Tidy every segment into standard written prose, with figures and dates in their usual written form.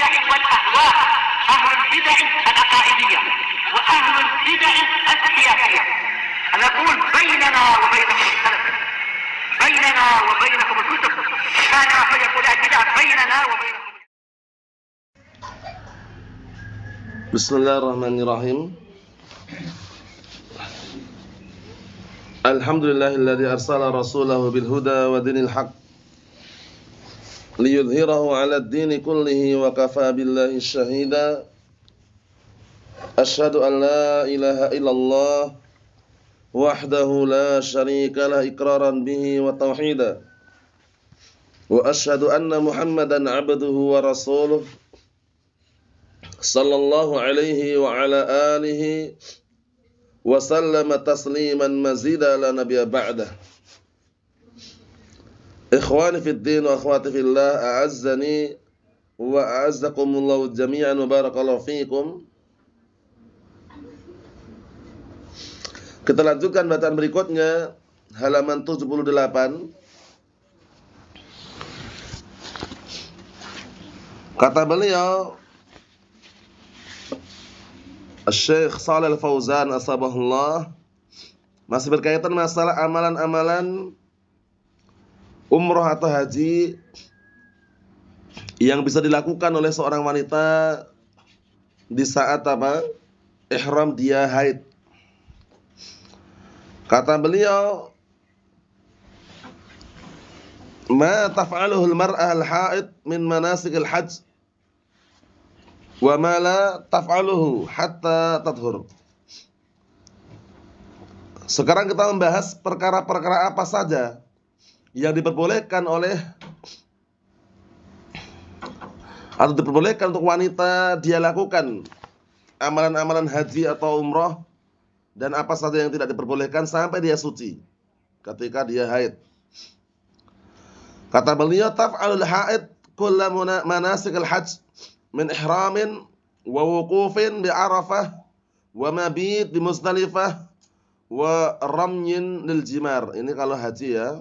البدع والأهواء، أهل البدع العقائدية وأهل البدع السياسية. نقول بيننا وبينكم السلف، بيننا وبينكم الكتب، كان فيقول البدع بيننا وبينكم. Bismillahirrahmanirrahim. Alhamdulillahilladzi arsala rasulahu bil huda wa dinil haq liyudhhirahu 'ala ad-dini kullihi wa kafaa billahi syahida. Asyhadu an la ilaha illallah wahdahu la syarika lah iqraran bihi wa tauhida. Wa asyhadu anna Muhammadan 'abduhu wa rasuluh sallallahu alaihi wa ala alihi wa sallama tasliman mazida la nabiyya ba'dah. Ikhwani fid din wa akhwati fillah, a'azzani wa a'azzakumullahu jami'an wa barakallahu fiikum. Kita lanjutkan bacaan berikutnya, halaman 78. Kata beliau Syekh Shalih Al-Fauzan asbahullah, masih berkaitan masalah amalan-amalan umroh atau haji yang bisa dilakukan oleh seorang wanita di saat apa? Ihram dia haid. Kata beliau, ma taf'aluhu al-mar'ah al-haid min manasikil hajj wa ma la taf'aluhu hatta tadhur. Sekarang kita membahas perkara-perkara apa saja yang diperbolehkan oleh atau diperbolehkan untuk wanita dia lakukan amalan-amalan haji atau umrah, dan apa saja yang tidak diperbolehkan sampai dia suci ketika dia haid. Kata beliau, taf'alul haid kulla manasikil hajj min ihramin wa wuqufin bi Arafah wa mabit di Muzdalifah wa ramyin lil jimar. Ini kalau haji ya.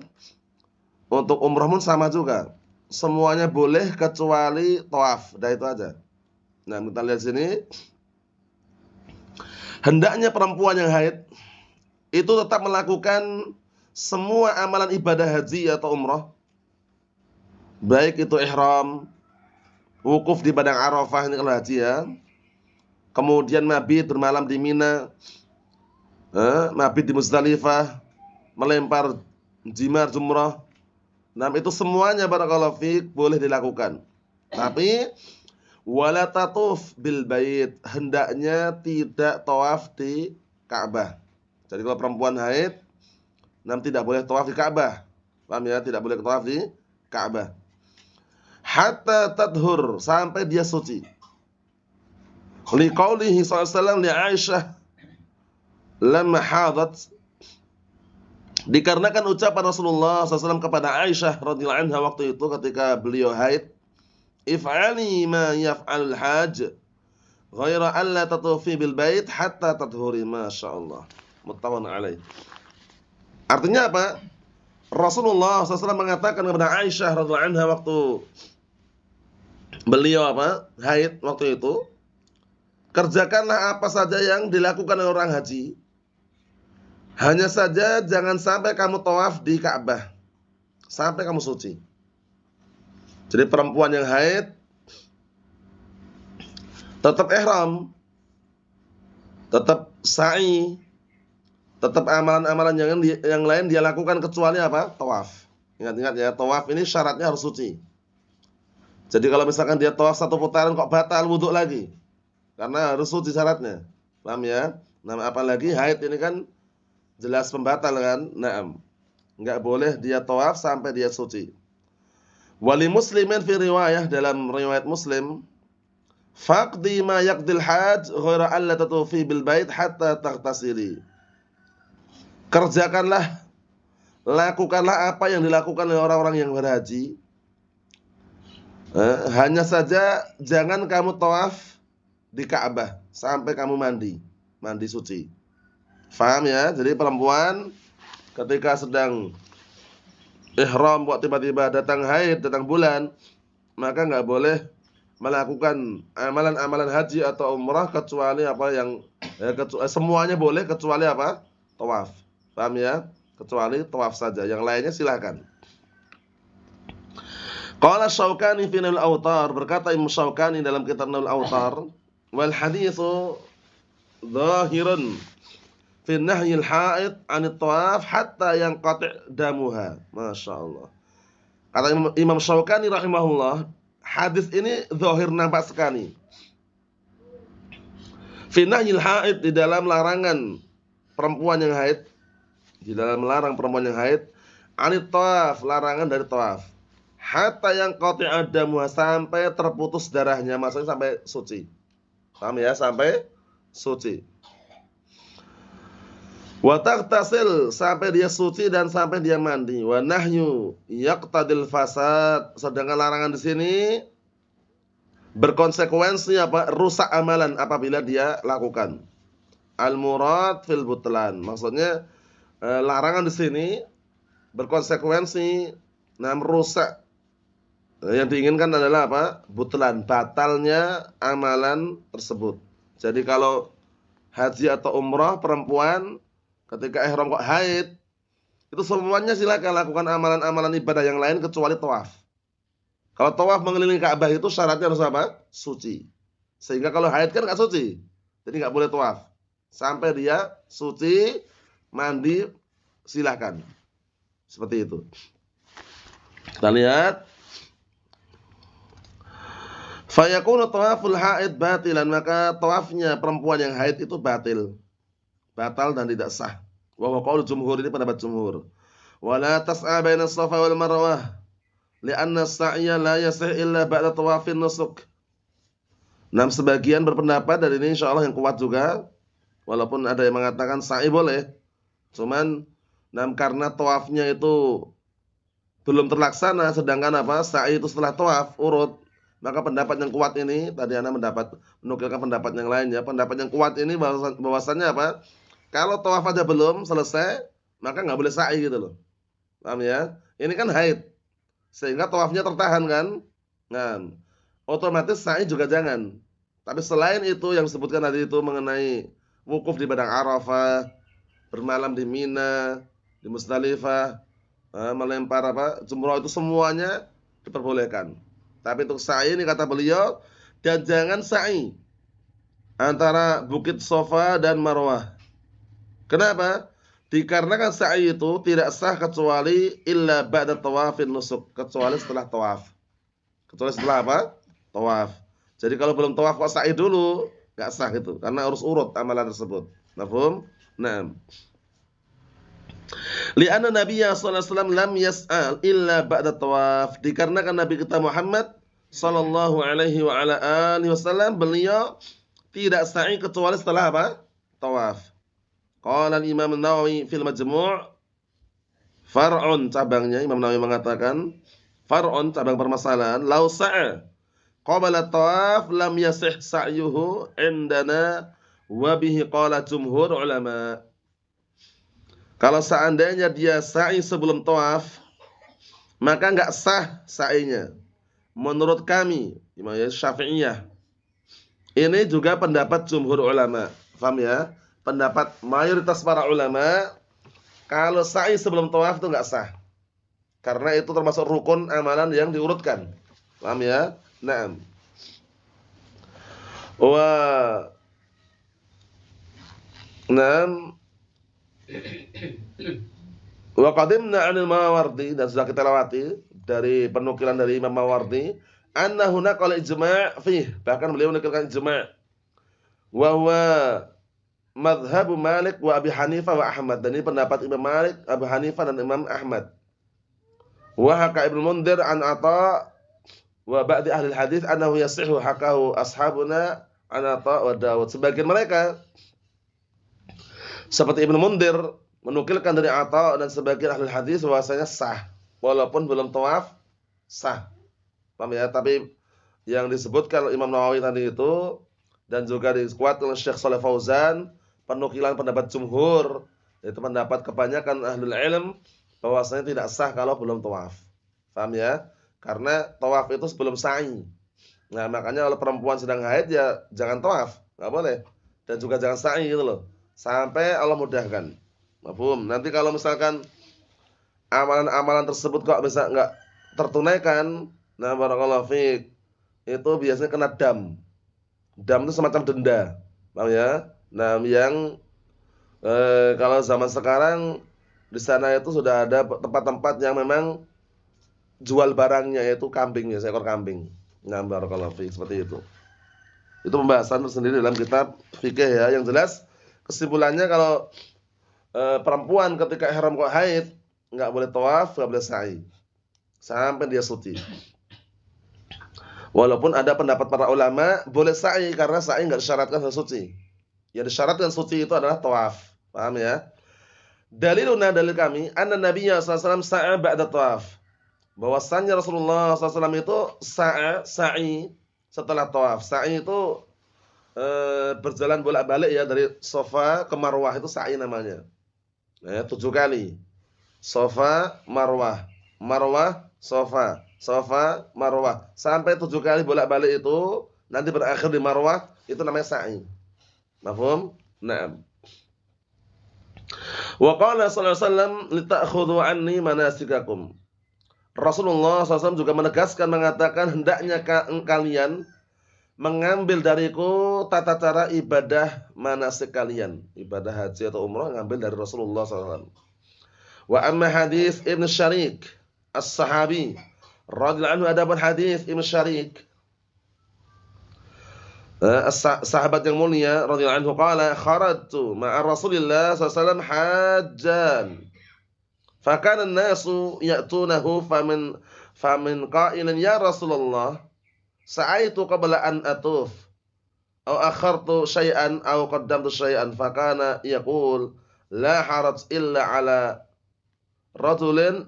Untuk umrah pun sama juga. Semuanya boleh kecuali tawaf. Dah itu aja. Nah, kita lihat sini. Hendaknya perempuan yang haid itu tetap melakukan semua amalan ibadah haji atau umrah. Baik itu ihram, wukuf di padang Arafah, ini kalau haji ya. Kemudian mabit bermalam di Mina, mabit di Muzdalifah, melempar jimar jumrah. Nah, itu semuanya barakallahu fiik boleh dilakukan. Tapi wala tatuf bil bait, hendaknya tidak tawaf di Ka'bah. Jadi kalau perempuan haid tidak boleh tawaf di Ka'bah. Paham ya? Tidak boleh tawaf di Ka'bah. Hatta tadhur, sampai dia suci. Liqaulihi sallallahu alaihi wasallam li Aisyah lamma hadat, dikarenakan ucapan Rasulullah SAW kepada Aisyah radhiyallahu anha waktu itu ketika beliau haid, if'ali ma yaf'alul hajj ghaira an la tatufi bil bait hatta tadhuri. Masyaallah, muttafaqun alaih. Artinya apa? Rasulullah SAW mengatakan kepada Aisyah radhiyallahu anha waktu beliau apa? Haid waktu itu, kerjakanlah apa saja yang dilakukan oleh orang haji. Hanya saja jangan sampai kamu tawaf di Ka'bah sampai kamu suci. Jadi perempuan yang haid tetap ihram, tetap sa'i, tetap amalan-amalan yang lain dia lakukan kecuali apa? Tawaf. Ingat-ingat ya, tawaf ini syaratnya harus suci. Jadi kalau misalkan dia tawaf satu putaran kok batal wudhu lagi, karena harus suci syaratnya. Paham ya? Nah, apalagi haid ini kan jelas pembatal kan? Naam. Enggak boleh dia tawaf sampai dia suci. Wali muslimin fi riwayah, dalam riwayat Muslim, faqdi ma yaqdil hajj ghaira an la tatufi bil bait hatta taghtasili. Kerjakanlah, lakukanlah apa yang dilakukan oleh orang-orang yang berhaji. Hanya saja jangan kamu tawaf di Ka'bah sampai kamu mandi suci. Faham ya? Jadi perempuan ketika sedang ihram kok tiba-tiba datang haid, datang bulan, maka enggak boleh melakukan amalan-amalan haji atau umrah kecuali apa yang semuanya boleh kecuali apa? Tawaf. Paham ya? Kecuali tawaf saja. Yang lainnya silakan. Qala Syaukani fi Nail Autar, berkata Imam Syaukani dalam kitab Nail Autar, wal haditsu dhahirun fi nahyil haid 'an at-tawaf hatta yanqati' damuha. Masyaallah. Kata Imam Syaukani rahimahullah, hadis ini zahir nampak sekali. Fi nahyil haid, di dalam larangan perempuan yang haid, di dalam melarang perempuan yang haid, 'anit tawaf, larangan dari tawaf. Hatta yang qati'a damuha, sampai terputus darahnya, maksudnya sampai suci. Paham ya? Sampai suci. Wa taghtasil, sampai dia suci dan sampai dia mandi. Wa nahyu yaqtadil fasad, sedangkan larangan di sini berkonsekuensi apa? Rusak amalan apabila dia lakukan. Al murad fil butlan, maksudnya larangan di sini berkonsekuensi merusak. Yang diinginkan adalah apa? Butlan, batalnya amalan tersebut. Jadi kalau haji atau umrah perempuan ketika ihram kok haid, itu semuanya silakan lakukan amalan-amalan ibadah yang lain kecuali tawaf. Kalau tawaf mengelilingi Ka'bah itu syaratnya harus apa? Suci. Sehingga kalau haid kan enggak suci. Jadi enggak boleh tawaf. Sampai dia suci, mandi, silakan. Seperti itu. Kita lihat. Fayakunu tawaful haid batilan, maka tawafnya perempuan yang haid itu batil. Batal dan tidak sah. Wa huwa qaul jumhur, ini pendapat jumhur. Wala tas'a baina Safa wal Marwah, li'anna as-sa'ya la yasih illa ba'da tawafin nusuk. Nah, sebagian berpendapat dan ini insyaallah yang kuat juga. Walaupun ada yang mengatakan sa'i boleh. Cuman karena tawafnya itu belum terlaksana, sedangkan apa? Sa'i itu setelah tawaf urut. Maka pendapat yang kuat ini, tadi Anda menukilkan pendapat yang lainnya. Pendapat yang kuat ini bahwasannya apa? Kalau tawaf aja belum selesai, maka nggak boleh sa'i gitu loh. Paham ya? Ini kan haid, sehingga tawafnya tertahan kan? Nah, otomatis sa'i juga jangan. Tapi selain itu yang disebutkan tadi itu mengenai wukuf di padang Arafah, bermalam di Mina, di Musdalifah, melempar apa? Jumrah, itu semuanya diperbolehkan. Tapi untuk sa'i ini kata beliau, dan jangan sa'i antara Bukit Safa dan Marwah. Kenapa? Dikarenakan sa'i itu tidak sah kecuali illa ba'da tawafin nusuk, kecuali setelah tawaf. Kecuali setelah apa? Tawaf. Jadi kalau belum tawaf kok sa'i dulu, enggak sah gitu, karena harus urut amalan tersebut. Mafhum? Naam. Li'anna Nabiyya sallallahu alaihi wasallam lam yas'al illa ba'da tawaf. Dikarenakan Nabi kita Muhammad sallallahu alaihi wa ala alihi wasallam, beliau tidak sa'i kecuali setelah apa? Tawaf. Qala al-Imam An-Nawawi fil Majmu', far'un, cabangnya Imam Nawawi mengatakan, far'un, cabang permasalahan, law sa'a qabla tawaf lam yasih sa'yuhu indana wa bihi qala jumhur ulama. Kalau seandainya dia sa'i sebelum tawaf, maka enggak sah sa'inya. Menurut kami, Imam Syafi'iyah. Ini juga pendapat jumhur ulama. Paham ya? Pendapat mayoritas para ulama, kalau sa'i sebelum tawaf itu enggak sah. Karena itu termasuk rukun amalan yang diurutkan. Paham ya? Naam. Naam. Wa qadimna 'anil Mawardi, dan sudah kita lewati dari penukilan dari Imam Mawardi, anna huna qala ijma' fih, bahkan beliau menukilkan ijma'. Wa huwa madhhab Malik wa Abi Hanifah wa Ahmad, dan ini pendapat Imam Malik, Abu Hanifah dan Imam Ahmad. Wa haka Ibnu Mundhir an Atha wa ba'di ahli hadis annahu yasihhu hakahu ashabuna an Atha wa Dawud. Sebagian mereka seperti Ibnu Mundhir menukilkan dari Atha dan sebagian ahli hadis bahwasanya sah, walaupun belum tawaf sah. Paham ya? Tapi yang disebutkan Imam Nawawi tadi itu dan juga dikuatkan oleh Syekh Shalih Fauzan, penukilan pendapat jumhur, itu pendapat kebanyakan ahlul ilm bahwasanya tidak sah kalau belum tawaf. Paham ya? Karena tawaf itu sebelum sa'i. Nah, makanya kalau perempuan sedang haid ya jangan tawaf, nggak boleh. Dan juga jangan sa'i gitu loh. Sampai Allah mudahkan. Mafhum. Nanti kalau misalkan amalan-amalan tersebut kok bisa nggak tertunaikan, nah barakallahu fiik, itu biasanya kena dam. Dam itu semacam denda. Paham ya? Nah, yang kalau zaman sekarang di sana itu sudah ada tempat-tempat yang memang jual barangnya yaitu kambing ya, seekor kambing. Nah, barakallahu fiik, seperti itu. Itu pembahasan tersendiri dalam kitab fikih ya. Yang jelas kesimpulannya kalau perempuan ketika ihram kok haid nggak boleh tawaf, nggak boleh sa'i sampai dia suci. Walaupun ada pendapat para ulama boleh sa'i karena sa'i nggak disyaratkan harus suci. Yang disyaratkan suci itu adalah tawaf. Paham ya? Dalil kami anna Nabiyya sallallahu alaihi wasallam sa'a ba'da tawaf. Bahwasannya Rasulullah SAW itu sa'i setelah tawaf. Sa'i itu berjalan bolak-balik ya dari Safa ke Marwah, itu sa'i namanya. 7 kali. Safa, Marwah, Marwah, Safa, Safa, Marwah. Sampai 7 kali bolak-balik itu nanti berakhir di Marwah, itu namanya sa'i. Mafhum? Naam. Wa qala sallallahu alaihi wasallam lita'khudhu anni manasikakum. Rasulullah SAW juga menegaskan mengatakan hendaknya kalian mengambil dariku tata cara ibadah manasik kalian. Ibadah haji atau umrah ngambil dari Rasulullah SAW. Wa amma hadis Ibn Syarik as-sahabi radhiyallahu anhu, adapun hadis Ibn Syarik sahabat yang mulia radhiyallahu anhu qala kharajtu ma'a Rasulillah sallallahu alaihi wasallam hajjan fakana an-nasu ya'tunahu famin qailan ya Rasulullah sa'aitu qabla an atuf aw akhartu syai'an aw qaddamtu syai'an fakana yaqul la haraj illa ala rajulin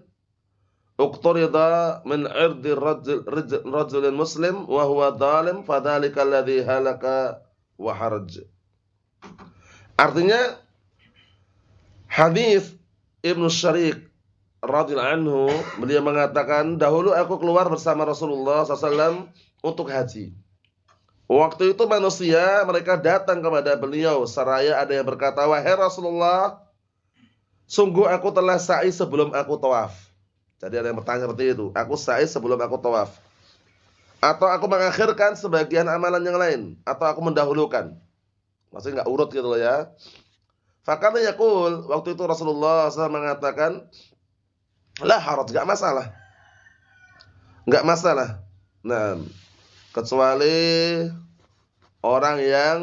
uqtarida min 'irdi rajulin muslim wa huwa dhalim fadzalika alladhi halaka wa haraj. Artinya hadis Ibnu Syarik radhiyallahu anhu, beliau mengatakan dahulu aku keluar bersama Rasulullah SAW untuk haji. Waktu itu manusia mereka datang kepada beliau seraya ada yang berkata, wahai Rasulullah, sungguh aku telah sa'i sebelum aku tawaf. Jadi ada yang bertanya seperti itu, aku sa'i sebelum aku tawaf, atau aku mengakhirkan sebagian amalan yang lain, atau aku mendahulukan. Maksudnya nggak urut gitu loh ya. Fakana yaqul, waktu itu Rasulullah SAW mengatakan, la haraj, nggak masalah, nggak masalah. Nah, kecuali orang yang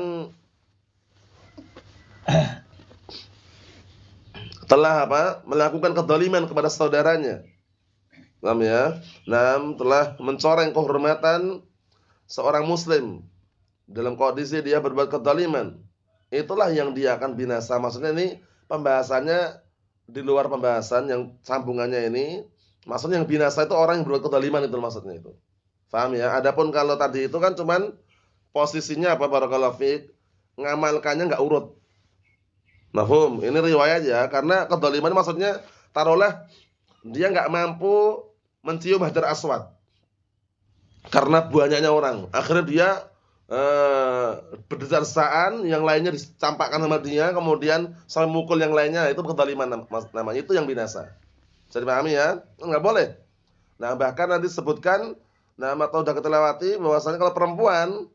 telah melakukan kedzaliman kepada saudaranya. Paham ya? Telah mencoreng kehormatan seorang muslim dalam kondisi dia berbuat kedzaliman. Itulah yang dia akan binasa. Maksudnya ini pembahasannya di luar pembahasan yang sambungannya ini. Maksudnya yang binasa itu orang yang berbuat kedzaliman, itu maksudnya itu. Paham ya? Adapun kalau tadi itu kan cuman posisinya barakallahu fiik, ngamalkannya enggak urut. Mafhum? Ini riwayat ya, karena kedzaliman maksudnya taruhlah dia enggak mampu mencium Hajar Aswad karena banyaknya orang. Akhirnya dia berdesar-desaan, yang lainnya dicampakkan sama dia, kemudian sampai mukul yang lainnya, itu kedzaliman namanya, itu yang binasa. Bisa dipahami ya? Enggak boleh. Nah, bahkan nanti sebutkan atau sudah kita lewati bahwasanya kalau perempuan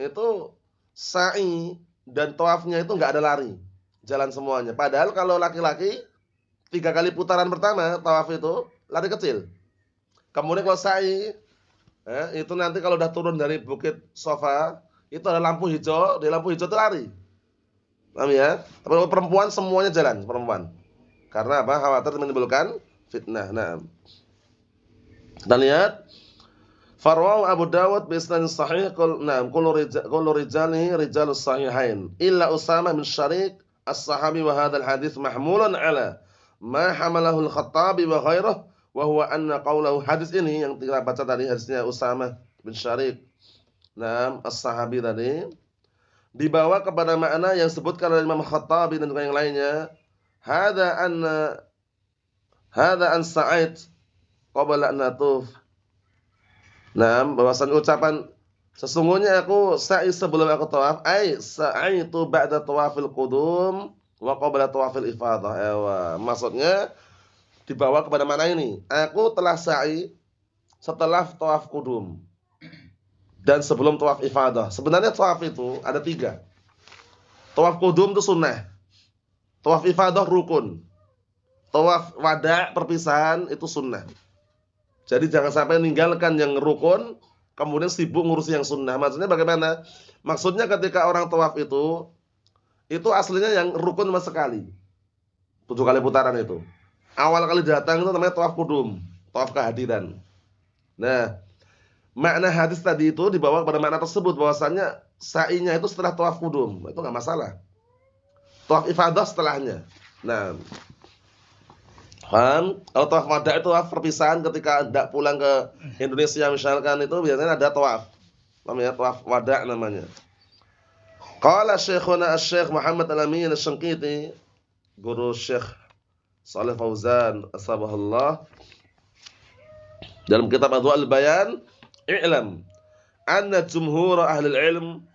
itu sa'i dan tawafnya itu enggak ada lari, jalan semuanya. Padahal kalau laki-laki 3 kali putaran pertama tawaf itu lari kecil. Kemudian kalau sa'i itu nanti kalau udah turun dari bukit Safa itu ada lampu hijau, di lampu hijau itu lari. Paham ya? Tapi kalau perempuan semuanya jalan perempuan. Karena apa? Khawatir menimbulkan fitnah. Nah, kita lihat Farwahu Abu Dawud bi isnad sahih kullu rijalihi rijalus sahihain illa Usamah bin Syarik as-sahabi wa hadzal hadits mahmulun ala ma hamalahu al-Khattabi wa ghairuhu wa huwa anna qawlahu, hadis ini yang kita baca tadi hadisnya Usamah bin Syarik as-sahabi tadi dibawa kepada makna yang disebutkan oleh Imam Khattabi dan juga yang lainnya, hadza an Sa'id qabla an natuf. Bahwasan ucapan Sesungguhnya aku sa'i sebelum aku tawaf, sa'itu ba'da tawafil qudum wa qabla tawafil ifadah. Maksudnya dibawa kepada mana ini? Aku telah sa'i setelah tawaf qudum dan sebelum tawaf ifadah. Sebenarnya tawaf itu ada 3. Tawaf qudum itu sunnah. Tawaf ifadah rukun. Tawaf wada' perpisahan itu sunnah. Jadi jangan sampai meninggalkan yang rukun kemudian sibuk ngurusi yang sunnah. Maksudnya bagaimana? Maksudnya ketika orang tawaf itu aslinya yang rukun cuma sekali. 7 kali putaran itu. Awal kali datang itu namanya tawaf qudum, tawaf kehadiran. Nah, makna hadis tadi itu dibawa kepada makna tersebut bahwasanya sa'inya itu setelah tawaf qudum, itu enggak masalah. Tawaf ifadah setelahnya. Nah, paham? Kalau tawaf wada' itu tawaf perpisahan ketika hendak pulang ke Indonesia misalkan itu biasanya ada tawaf. Namanya tawaf wada' namanya. Qala Syekhuna Asy-Syaikh Muhammad Al-Amin Asy-Syanqiti, guru Syekh Shalih Fauzan asbahullah, dalam kitab Adwa'ul Bayan, i'lam anna jumhur ahli ilm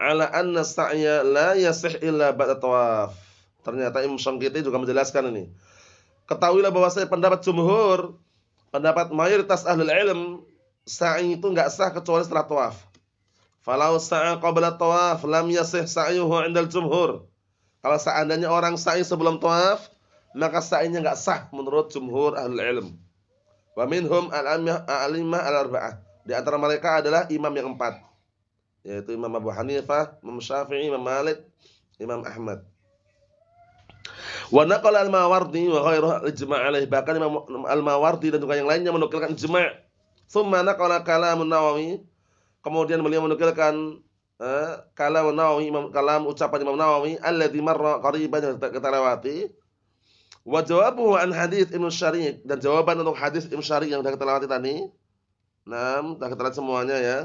ala anna sa'ya la yasih illa ba'da tawaf. Ternyata Imam Syanqiti juga menjelaskan ini. Ketahuilah bahwasanya pendapat jumhur, pendapat mayoritas ahli ilm, sa'i itu enggak sah kecuali setelah tawaf. Falau sa'a qabla tawaf lam yasih sa'yuhu 'indal jumhur. Kalau seandainya orang sa'i sebelum tawaf, maka sa'inya enggak sah menurut jumhur ahli ilm. Wa minhum al-a'immah al-arba'ah. Di antara mereka adalah imam yang 4, yaitu Imam Abu Hanifah, Imam Syafi'i, Imam Malik, Imam Ahmad. Wa naqala al-Mawardi wa ghairuhu ijma' alaihi. Bahkan Imam al-Mawardi dan juga yang lainnya menukilkan ijma'. Tsumma naqala kalam an-Nawawi. Kemudian beliau menukilkan kalam an-Nawawi, kalam ucapan Imam Nawawi alladzi marra qariban yang kita lewati. Wa jawabuhu an hadits Ibnu Syari', dan jawaban untuk hadis Ibnu Syari' yang sudah kita lewati tadi. Sudah kita lihat semuanya ya.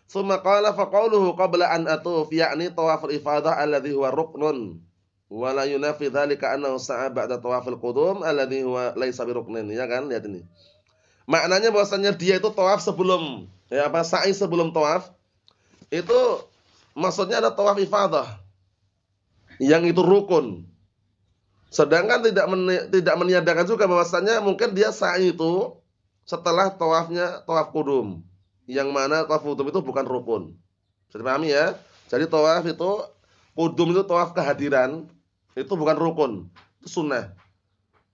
Tsumma qala fa qawluhu qabla an atuf, yakni tawaful ifadah alladzi huwa ruknun. Wa la yunafi dzalika annahu sa'a ba'da tawafil qudum alladzi huwa laisa biruknin. Ya kan? Lihat ini. Maknanya bahwasanya dia itu tawaf sebelum sa'i sebelum tawaf. Itu maksudnya ada tawaf ifadah yang itu rukun. Sedangkan tidak meniadakan juga bahwasanya mungkin dia sa'i itu setelah tawafnya tawaf qudum. Yang mana tawaf qudum itu bukan rukun. Bisa dipahami ya? Jadi tawaf itu qudum itu tawaf kehadiran. Itu bukan rukun, itu sunnah.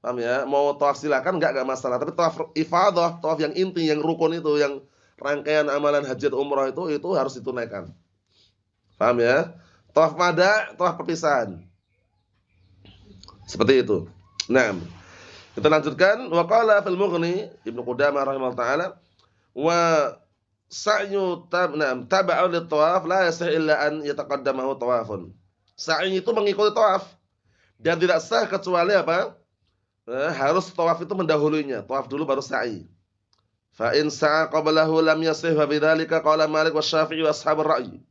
Paham ya? Mau tawaf silakan enggak masalah. Tapi tawaf ifadah, tawaf yang inti, yang rukun itu, yang rangkaian amalan haji atau umrah itu harus ditunaikan. Paham ya? Tawaf wada', tawaf perpisahan. Seperti itu. Nah, kita lanjutkan. Wa qala fil Mughni, Ibnu Qudamah rahimahullah taala, wa sa'yu tab'u lit tawaf la yasih illa an yataqaddamahu tawafun. Sa'i itu mengikuti tawaf. Dan tidak sah kecuali apa? Harus tawaf itu mendahulunya. Tawaf dulu baru sa'i. Fa in sa'a qablahu lam yasih wa bidzalika qala Malik wa Syafi'i wa ashabur ra'yi.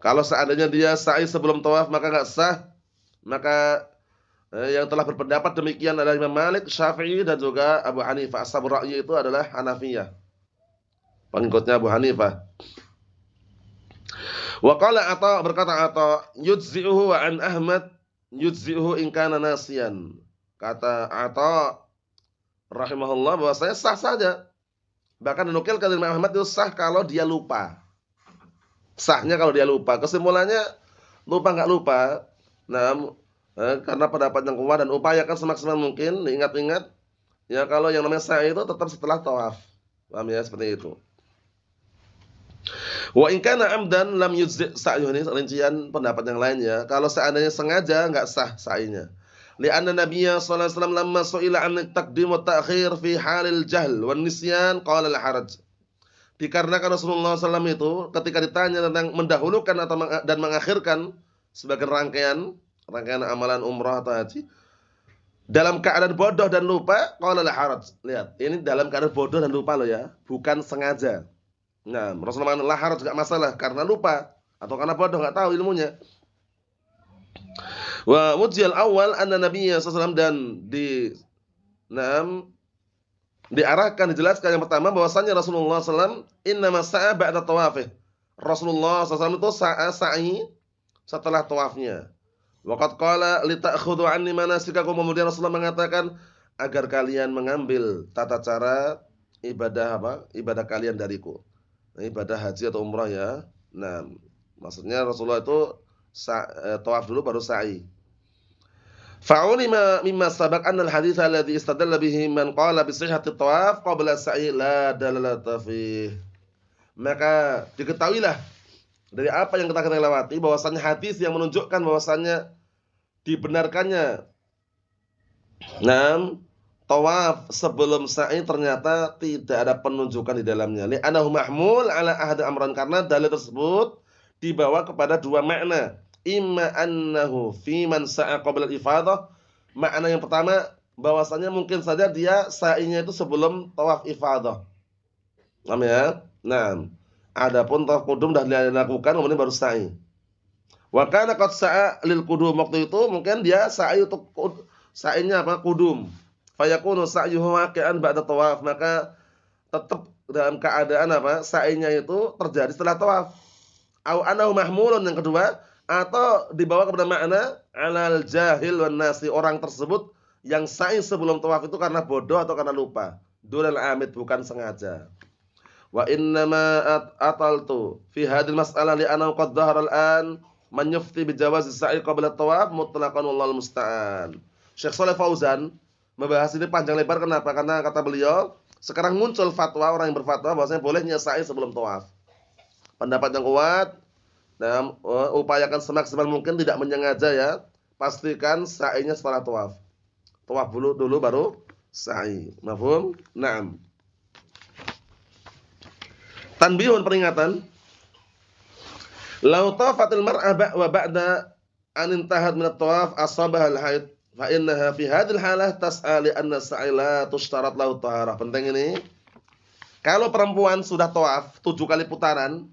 Kalau seandainya dia sa'i sebelum tawaf maka enggak sah. Maka yang telah berpendapat demikian adalah Imam Malik, Syafi'i dan juga Abu Hanifah. Ashabur ra'yi itu adalah Hanafiyah, pengikutnya Abu Hanifah. Wa qala Atha, berkata Atha, yujzi'uhu wa an Ahmad yujzi'uhu in kana nasiyan. Kata Atha rahimahullah bahwasanya sah saja. Bahkan dinukilkan dari Imam Ahmad itu sah kalau dia lupa. Sahnya kalau dia lupa. Kesimpulannya lupa enggak lupa. Nah, karena pendapat yang kuat dan upayakan semaksimal mungkin diingat-ingat. Ya kalau yang namanya sa'i itu tetap setelah tawaf. Paham ya, seperti itu. Wa in kana amdan lam yujzi' sa'yuh, ini rincian pendapat yang lain ya. Kalau seandainya sengaja enggak sah sa'inya. Li'anna Nabiyya sallallahu alaihi wasallam lamma su'ila an taqdim wa ta'khir fi halil jahl wan nisyan qala la haraj. Dikarenakan Rasulullah SAW itu ketika ditanya tentang mendahulukan atau dan mengakhirkan sebagai rangkaian amalan umrah atau haji dalam keadaan bodoh dan lupa, qala la haraj. Lihat, ini dalam keadaan bodoh dan lupa loh ya, bukan sengaja. Nah, Rasulullah la haraj enggak masalah karena lupa atau karena bodoh enggak tahu ilmunya. Wa mujjal awal anna Nabiyya sallallahu alaihi wasallam, dan diarahkan, dijelaskan yang pertama bahwasanya Rasulullah SAW innama sa'a ba'da tawafih. Rasulullah SAW itu sa'i setelah tawafnya. Waqad qala lita'khudhu anni manasikakum, kemudian Rasulullah mengatakan agar kalian mengambil tata cara ibadah ibadah kalian dariku. Nah, ibadah haji atau umrah ya. Nah, maksudnya Rasulullah itu tawaf dulu baru sa'i. Fa'ulima mimma sabaq anna al-hadits alladhi istadalla bihi man qala bi sihhati tawaf qabla sa'i la dalalata fihi. Maka diketahuilah dari apa yang kita lewati bahwasannya hadis yang menunjukkan bahwasannya dibenarkannya tawaf sebelum sa'i ternyata tidak ada penunjukan di dalamnya. Li'annahu mahmul ala ahad amran, karena dalil tersebut dibawa kepada dua makna. Imma annahu fi man sa'a qabla al-ifadah. Makna yang pertama bahwasannya mungkin saja dia sa'inya itu sebelum tawaf ifadah. Paham ya? Nah, adapun tawaf qudum dah dilakukan kemudian baru sa'i. Wa kana qad sa'a lil qudum, waktu itu mungkin dia sa'i untuk sa'inya qudum. Fayakunu sa'yuhu waqi'an ba'da tawaf, maka tetap dalam keadaan sa'inya itu terjadi setelah tawaf. Au anahu mahmulun, yang kedua, atau dibawa kepada makna alal jahil wan nasi, orang tersebut yang sa'i sebelum tawaf itu karena bodoh atau karena lupa. Dunal amid, bukan sengaja. Wa innama ataltu fi hadhil mas'alah li annahu qad dhahara al-an man yufti bi jawazi sa'i qabla tawaf mutlaqan wallahul musta'an. Syekh Shalih Fauzan membahas ini panjang lebar. Kenapa? Karena kata beliau sekarang muncul fatwa, orang yang berfatwa bahwasanya bolehnya sa'i sebelum tawaf. Pendapat yang kuat, dan upayakan semaksimal mungkin tidak menyengaja ya. Pastikan sa'inya setelah tawaf. Tawaf dulu baru sa'i. Mafhum? Naam. Tanbihun, peringatan. Lau tawafatil mar'ah wa ba'da an intahat min at-tawaf asabaha al-haid fa innaha fi hadhil halah tas'a li anna sa'i la tushtarat lahu taharah. Penting ini. Kalau perempuan sudah tawaf 7 kali putaran,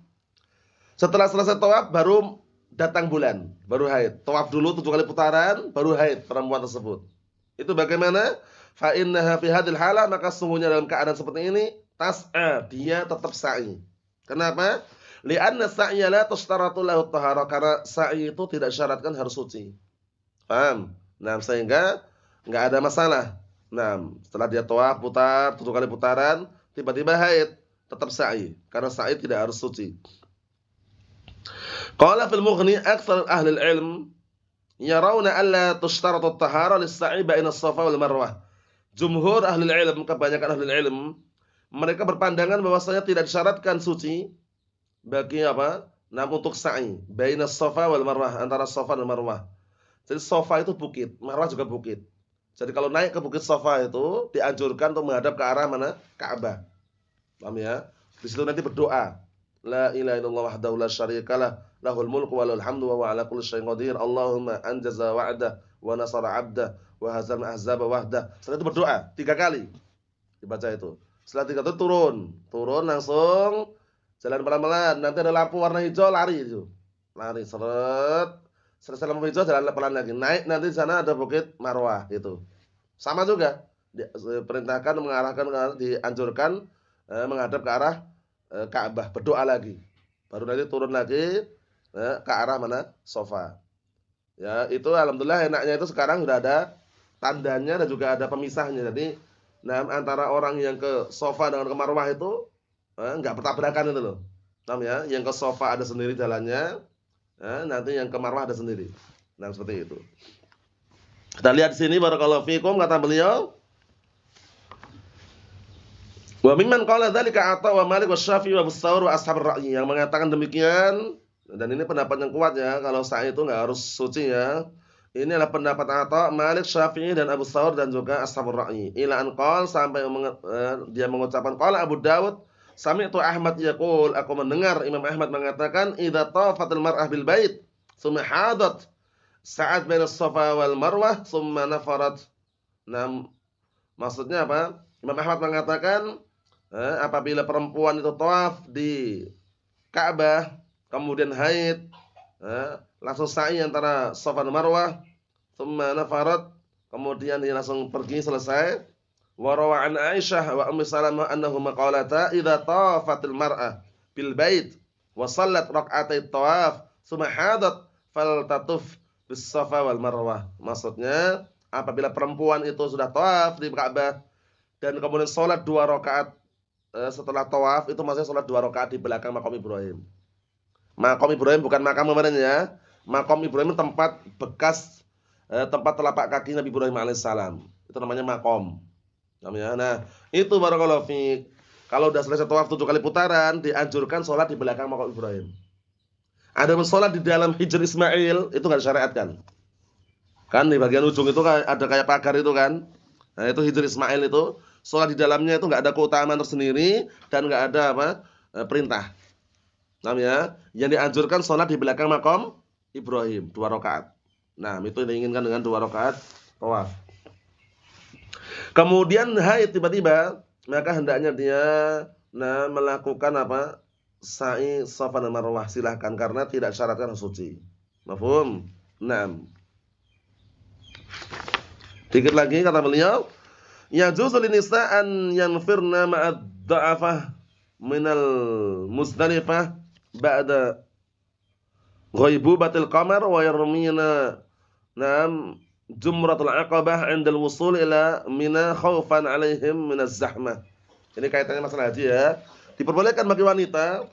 setelah selesai tawaf baru datang bulan, baru haid. Tawaf dulu 7 kali putaran, baru haid perempuan tersebut. Itu bagaimana? Fa innaha fi hadhil halah, maka sungguhnya dalam keadaan seperti ini tas'a, dia tetap sa'i. Kenapa? Li'anna sa'ya la tushtaratu lahu taharah, karena sa'i itu tidak syaratkan harus suci. Paham? Nah, sehingga enggak ada masalah. Nah, setelah dia tawaf putar 7 kali putaran, tiba-tiba haid, tetap sa'i, karena sa'i tidak harus suci. Qala fil Mughni aktsar ahli al-ilm yarawna alla tushtaratu at-taharah lis-sa'i baina as-Safa wal Marwah. Jumhur ahli al-ilm, kebanyakan ahli al-ilm, mereka berpandangan bahwasanya tidak disyaratkan suci bagi untuk sa'i baina as-Safa wal Marwah, antara Safa dan Marwah. Jadi Safa itu bukit, Marwah juga bukit. Jadi kalau naik ke bukit Safa itu dianjurkan untuk menghadap ke arah mana? Ka'bah. Paham ya? Di situ nanti berdoa. La ilaha illallah wahdahu la syarikalah, lahul mulku wa lahul hamdu wa huwa ala kulli syai'in qadir. Allahumma anjaza wa'dah wa nasara 'abdah wa hazama ahzaba wahdah. Setelah itu berdoa 3 kali. Dibaca itu. Setelah 3 itu turun langsung jalan pelan-pelan. Nanti ada lampu warna hijau, lari itu. Lari seret. Selesai lampu hijau jalan pelan lagi. Naik, nanti di sana ada bukit Marwah gitu. Sama juga. Diperintahkan mengarahkan, dianjurkan menghadap ke arah Ka'bah, berdoa lagi. Baru nanti turun lagi ke arah mana? Safa. Ya, itu alhamdulillah enaknya itu sekarang sudah ada tandanya dan juga ada pemisahnya. Jadi antara orang yang ke Safa dengan ke Marwah itu enggak bertabrakan itu loh. Paham ya? Yang ke Safa ada sendiri jalannya, nanti yang ke Marwah ada sendiri. Nah, seperti itu. Kita lihat di sini barakallahu fikum, kata beliau, wa mimman qala dzalika Atha wa Malik wa Syafi'i wa Abu Thawr wa ashabur ra'yi, yang mengatakan demikian, dan ini pendapat yang kuat ya, kalau sa'i itu enggak harus suci ya. Ini adalah pendapat Atha, Malik, Syafi'i dan Abu Thawr dan juga ashabur ra'yi. Ila an qala, sampai dia mengucapkan qala Abu Dawud, sami'tu Ahmad yaqul, aku mendengar Imam Ahmad mengatakan idza tawafatil mar'ah bil bait tsumma hadat sa'at baina as-Safa wal Marwah tsumma nafarat. Nah, maksudnya apa? Imam Ahmad mengatakan apabila perempuan itu tawaf di Ka'bah kemudian haid, langsung sa'i antara Safa dan Marwah, tsumma nafarat, kemudian dia langsung pergi selesai. Wa rawa an Aisyah wa Ummu Salamah annahuma qalata idza tawafatil mar'ah bil bait wa shallat rak'atai tawaf, tsumma hadat faltatuf bis Safa wal Marwah. Maksudnya, apabila perempuan itu sudah tawaf di Ka'bah dan kemudian salat 2 rakaat setelah tawaf, itu maksudnya salat 2 rakaat di belakang makam Ibrahim. Makam Ibrahim bukan makam kemarin ya. Makam Ibrahim tempat bekas tempat telapak kaki Nabi Ibrahim alaihissalam. Itu namanya makom. Namanya. Nah, itu barakallahu fiik. Kalau sudah selesai tawaf 7 kali putaran, dianjurkan sholat di belakang makam Ibrahim. Ada sholat di dalam Hijr Ismail, itu enggak disyariatkan. Kan di bagian ujung itu ada kayak pagar itu kan. Nah, itu Hijr Ismail itu, sholat di dalamnya itu enggak ada keutamaan tersendiri dan enggak ada perintah. Namanya, yang dianjurkan sholat di belakang makam Ibrahim 2 rakaat. Nah, itu diinginkan dengan 2 rakaat tawaf. Kemudian haid tiba-tiba, maka hendaknya dia melakukan sa'i Safa dan Marwah, silahkan karena tidak syaratkan suci. Mafhum? Naam. Dikit lagi kata beliau, yajuzu linisa an yanfirna ma'ad dha'afah minal Muzdalifah ba'da ghaibubatil qamar wa yarmina jumratul aqabah 'inda al-wusul ila Mina khaufan 'alaihim minaz zahmah. Ini kaitannya masalah haji ya. Diperbolehkan bagi wanita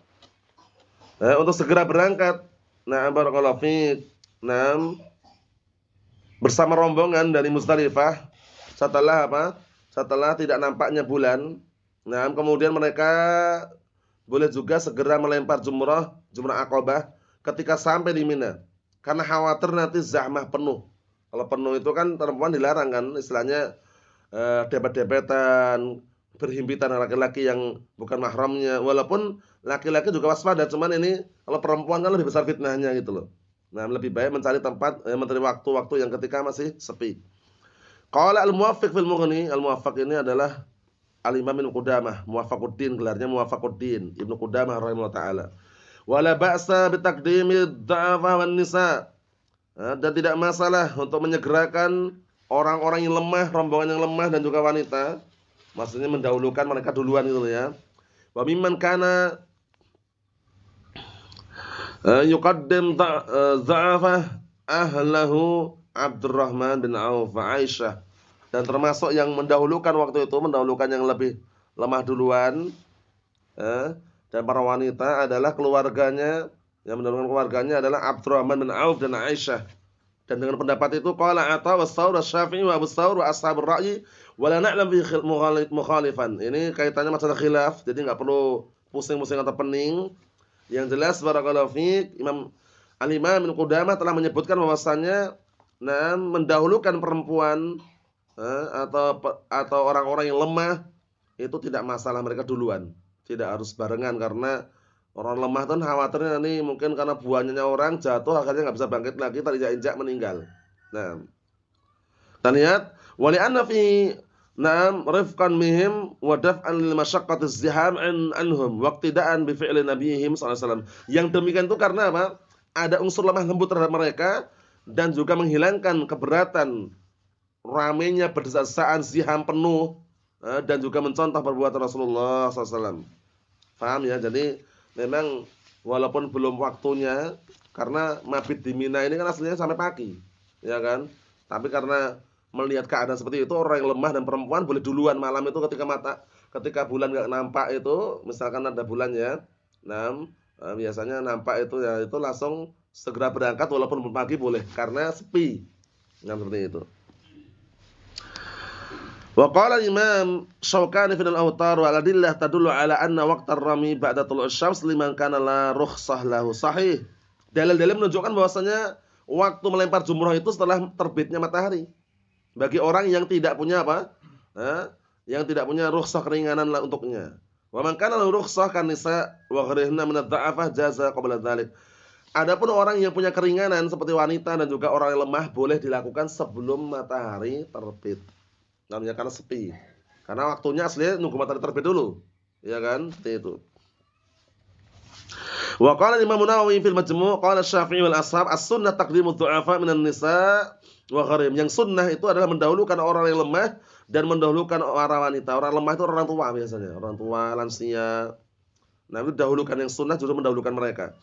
untuk segera berangkat. Barakallahu fiik. Bersama rombongan dari Muzdalifah setelah Setelah tidak nampaknya bulan. Kemudian mereka boleh juga segera melempar jumrah aqabah ketika sampai di Mina. Karena khawatir nanti zahmah penuh. Kalau penuh itu kan perempuan dilarang kan, istilahnya dempet-dempetan, berhimpitan laki-laki yang bukan mahramnya. Walaupun laki-laki juga waspada, cuman ini kalau perempuan kan lebih besar fitnahnya gitu loh. Lebih baik mencari tempat, mencari waktu-waktu yang ketika masih sepi. Qala al-Muwaffiq fil Mughni, al-Muwaffiq ini adalah Al-Imam Ibnu Qudamah, Muwaffaquddin, gelarnya Muwaffaquddin Ibnu Qudamah rahimahullah taala. Wala ba'sa bitaqdimi dha'afah wan nisa. Dan tidak masalah untuk menyegerakan orang-orang yang lemah, rombongan yang lemah dan juga wanita. Maksudnya mendahulukan mereka duluan gitu ya. Wa mimman kana yuqaddim dha'afah ahlahu Abdurrahman bin Auf wa Aisyah. Dan termasuk yang mendahulukan waktu itu, mendahulukan yang lebih lemah duluan dan para wanita adalah keluarganya. Yang mendahulukan keluarganya adalah Abdurrahman bin Auf dan Aisyah. Dan dengan pendapat itu qala Atha wa Tsaur wa Syafi'i wa Abu Tsaur wa ashabur ra'yi wa la na'lam bi mukhalifan. Ini kaitannya masalah khilaf, jadi enggak perlu pusing-pusing atau pening. Yang jelas barakallahu fiik, Al-Imam Ibnu Qudamah telah menyebutkan bahwasannya mendahulukan perempuan atau orang-orang yang lemah itu tidak masalah, mereka duluan. Tidak harus barengan karena orang lemah kan khawatirnya nanti mungkin karena buahnya orang jatuh akhirnya enggak bisa bangkit lagi, terinjak-injak meninggal. Kita lihat wali anna fi rifqan mihim wa daf'an lil masyaqqatiz ziham anhum waqtida'an bi fi'li nabiyihim sallallahu alaihi wasallam. Yang demikian itu karena apa? Ada unsur lemah lembut terhadap mereka dan juga menghilangkan keberatan ramainya berdesaan ziham penuh dan juga mencontoh perbuatan Rasulullah SAW. Paham ya? Jadi memang walaupun belum waktunya, karena mabit di Mina ini kan aslinya sampai pagi, ya kan? Tapi karena melihat keadaan seperti itu, orang yang lemah dan perempuan boleh duluan malam itu ketika bulan nggak nampak itu, misalkan ada bulannya, biasanya nampak itu ya itu langsung segera berangkat walaupun belum pagi boleh karena sepi. Seperti itu. Wa qala Imam Syaukani fi al-Awtar wa al-adillah tadullu ala anna waqtar rami ba'da tulu'us syams liman kana la rukhsah lahu sahih. Dalil-dalil menunjukkan bahwasanya waktu melempar jumrah itu setelah terbitnya matahari. Bagi orang yang tidak punya Yang tidak punya rukhsah keringanan lah untuknya. Wa man kana lahu rukhsah kan nisa wa ghairihinna min ad-dha'afah jaza qabla dzalik. Adapun orang yang punya keringanan seperti wanita dan juga orang yang lemah boleh dilakukan sebelum matahari terbit. Namanya karena sepi. Karena waktunya aslinya nunggu matahari terbit dulu. Ya kan? Seperti itu. Wa qala Imam Nawawi fil Majmu' qala Syafi'i wal ashab as-sunnah taqdimu dhu'afa minan nisa wa gharim. Yang sunnah itu adalah mendahulukan orang yang lemah dan mendahulukan orang wanita. Orang lemah itu orang tua biasanya, orang tua, lansia. Nah, itu dahulukan yang sunnah justru mendahulukan mereka.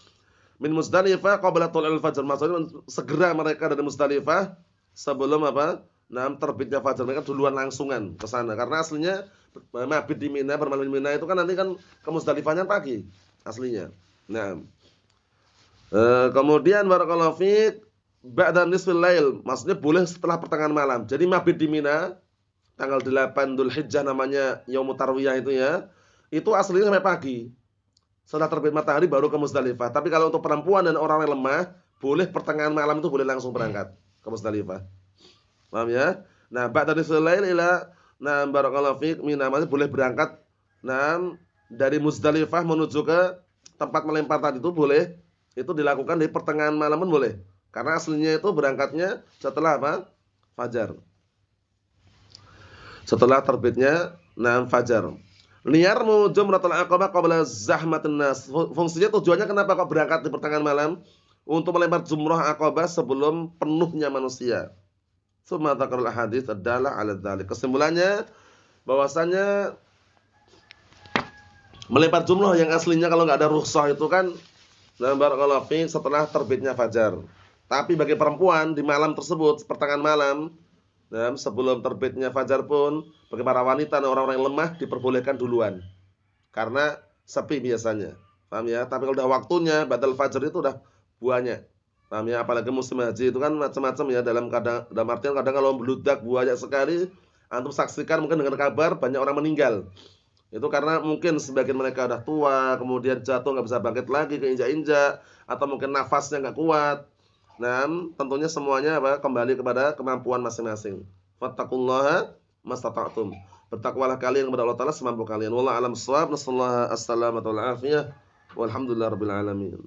Min Muzdalifah qabla tulul fajr. Maksudnya segera mereka dari Muzdalifah sebelum apa? Nah, terbitnya fajar. Mereka duluan langsungan ke sana. Karena aslinya mabit di Mina, bermalam di Mina itu kan nanti kan ke Muzdalifahnya pagi aslinya. Nah, kemudian barakallahu fiik ba'da nisfil lail. Maksudnya boleh setelah pertengahan malam. Jadi mabit di Mina tanggal 8 Dzulhijjah namanya Yaumut Tarwiyah itu ya. Itu aslinya sampai pagi. Setelah terbit matahari baru ke Muzdalifah. Tapi kalau untuk perempuan dan orang yang lemah, boleh pertengahan malam itu boleh langsung berangkat ke Muzdalifah. Paham ya? Nah, ba'da nisfil lail ila barakallahu fiik Mina masih boleh berangkat dari Muzdalifah menuju ke tempat melempar tadi itu boleh. Itu dilakukan di pertengahan malam pun boleh. Karena aslinya itu berangkatnya setelah apa? Fajar. Setelah terbitnya fajar. Liyarmu jumratul aqabah qabla zahmatin nas. Fungsinya tujuannya kenapa kok berangkat di pertengahan malam? Untuk melempar jumrah aqabah sebelum penuhnya manusia. Tsumma dzakarul hadits adalah 'ala dzalik. Kesimpulannya bahwasanya melempar jumrah yang aslinya kalau enggak ada rukhsah itu kan barakallahu fiik setelah terbitnya fajar. Tapi bagi perempuan di malam tersebut pertengahan malam dan sebelum terbitnya fajar pun bagi para wanita dan orang-orang yang lemah diperbolehkan duluan. Karena sepi biasanya. Paham ya? Tapi kalau udah waktunya batal fajar itu udah banyak. Paham ya? Apalagi musim haji itu kan macam-macam ya dalam artian kadang kalau beludak banyak sekali, antum saksikan mungkin dengan kabar banyak orang meninggal. Itu karena mungkin sebagian mereka udah tua, kemudian jatuh nggak bisa bangkit lagi, keinjak-injak, atau mungkin nafasnya nggak kuat. Nah, tentunya semuanya kembali kepada kemampuan masing-masing. Fattaqullaha mastata'tum. Bertakwalah kalian kepada Allah Ta'ala semampu kalian. Wallahu a'lam bissawab. Nasallahu as-salamata wal afiyah. Walhamdulillahirabbil alamin.